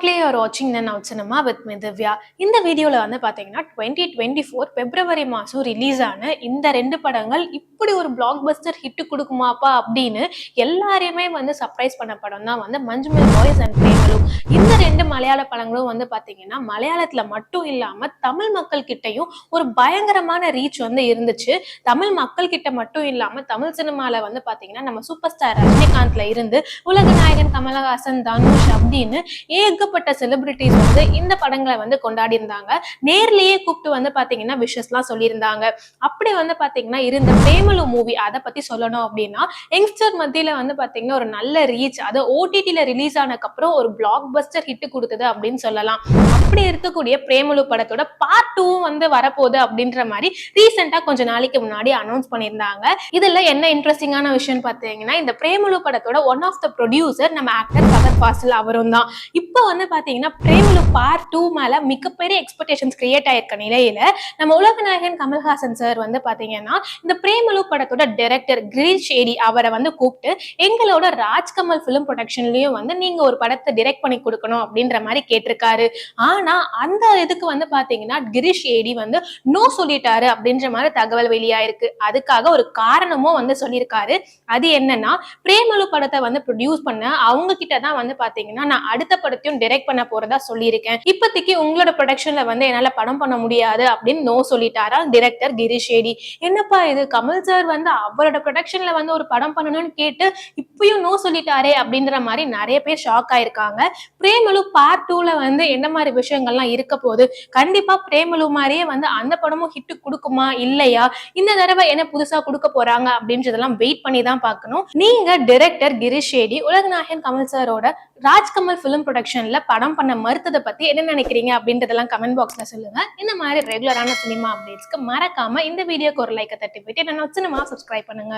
Currently, you're watching the Now Cinema with me, Divya. இந்த வீடியோல வந்து பாத்தீங்கன்னா 2024 பிப்ரவரி மாசம் ரிலீஸ் ஆன இந்த ரெண்டு படங்கள் இப்படி ஒரு பிளாக் பஸ்டர் ஹிட் கொடுக்குமாப்பா அப்படின்னு எல்லாரையுமே வந்து சர்ப்ரைஸ் பண்ண படம் தான் வந்து மஞ்சுமெல் பாய்ஸ் அண்ட் பிரேமலு. இந்த ரெண்டு மலையாள படங்களும் வந்து பாத்தீங்கன்னா மலையாளத்துல மட்டும் இல்லாம தமிழ் மக்கள் கிட்டையும் ஒரு பயங்கரமான ரீச் வந்து இருந்துச்சு. தமிழ் மக்கள் கிட்ட மட்டும் இல்லாம தமிழ் சினிமால வந்து பாத்தீங்கன்னா நம்ம சூப்பர் ஸ்டார் ரஜினிகாந்த்ல இருந்து உலக நாயகன் கமலஹாசன், தனுஷ் அப்படின்னு ஏகப்பட்ட செலிபிரிட்டிஸ் வந்து இந்த படங்களை வந்து கொண்டாடி இருந்தாங்க. நேர்லயே கூப்பிட்டு வந்து பாத்தீங்கன்னா விஷஸ்லாம் சொல்லியிருந்தாங்க. அப்படி வந்து பாத்தீங்கன்னா இருந்த பிரேமலு மூவி அதை பத்தி சொல்லணும் அப்படின்னா யங்ஸ்டர் மத்தியில வந்து பாத்தீங்கன்னா ஒரு நல்ல ரீச், அது ஓடிடில ரிலீஸ் ஆனதுக்கு அப்புறம் ஒரு பிளாக் பஸ்டர் ஹிட் கொடுத்தது அப்படின்னு சொல்லலாம். அப்படி இருக்கக்கூடிய பிரேமலு படத்தோட பார்ட் 2 வந்து வரப்போகுது அப்படின்ற மாதிரி ரீசெண்டா கொஞ்ச நாளைக்கு முன்னாடி அனௌன்ஸ் பண்ணியிருந்தாங்க. இதுல என்ன இன்ட்ரெஸ்டிங்கான விஷயம் பாத்தீங்கன்னா இந்த பிரேமலு படத்தோட ஒன் ஆஃப் த ப்ரொடியூசர் நம்ம ஆக்டர் ஃபகத் ஃபாசில் அவரும் தான். இப்போ வந்து பாத்தீங்கன்னா பிரேமலு பார்ட் 2 மேல மிகப்பெரிய எக்ஸ்பெக்டேஷன்ஸ் கிரியேட் ஆயிருக்க நிலையில நம்ம உலகநாயகன் கமல்ஹாசன் சார் வந்து பாத்தீங்கன்னா இந்த பிரேமலு படத்தோட டைரக்டர் கிரீஷ் ஷேடி அவரை வந்து கூப்பிட்டு எங்களோட ராஜ்கமல் பிலிம் ப்ரொடக்ஷன்லயும் வந்து நீங்க ஒரு படத்தை டைரக்ட் பண்ணி கொடுக்கணும் அப்படின்ற மாதிரி கேட்டிருக்காரு. ஆனா அந்த இதுக்கு வந்து பாத்தீங்கன்னா கிரீஷ் ஷேடி வந்து நோ சொல்லிட்டாரு அப்படின்ற மாதிரி தகவல் வெளியாயிருக்கு. அதுக்காக ஒரு காரணமும் வந்து சொல்லியிருக்காரு. அது என்னன்னா பிரேமலு படத்தை வந்து ப்ரொடியூஸ் பண்ண அவங்க கிட்ட தான் வந்து பாத்தீங்கன்னா நான் அடுத்த படத்தையும் டைரக்ட் பண்ண போறதா சொல்லியிருக்கேன், இப்போதைக்கு உங்களோட ப்ரொடக்ஷன்ல வந்து என்னால படம் பண்ண முடியாது அப்படின்னு நோ சொல்லிட்டாரா டைரக்டர் கிரீஷ் ஷேடி. என்னப்பா இது, கமல் சார் வந்து அவரோட ப்ரொடக்ஷன்ல வந்து ஒரு படம் பண்ணணும்னு கேட்டு இப்பயும் நோ சொல்லிட்டாரே அப்படின்ற மாதிரி நிறைய பேர் ஷாக் ஆயிருக்காங்க. பிரேமலு பார்ட் 2ல வந்து என்ன மாதிரி விஷயங்கள்லாம் இருக்க போகுது, கண்டிப்பா பிரேமலு மாதிரியே வந்து அந்த படமும் ஹிட் கொடுக்குமா இல்லையா, இந்த தடவை என்ன புதுசா கொடுக்க போறாங்க அப்படின்றதெல்லாம் வெயிட் பண்ணி தான் பார்க்கணும். நீங்க டைரக்டர் கிரீஷ் ஷேடி உலகநாயகன் கமல் சாரோட ராஜ்கமல் பிலிம் ப்ரொடக்ஷன்ல படம் பண்ண மறுத்ததை பத்தி என்ன நினைக்கிறீங்க அப்படின்றதெல்லாம் கமெண்ட் பாக்ஸ்ல சொல்லுங்க. இந்த மாதிரி ரெகுலரான சினிமா அப்டேட்ஸ்க்கு மறக்காம இந்த வீடியோக்கு ஒரு லைக்கை தட்டி போயிட்டு என்ன சினிமா சப்ஸ்கிரைப் பண்ணுங்க.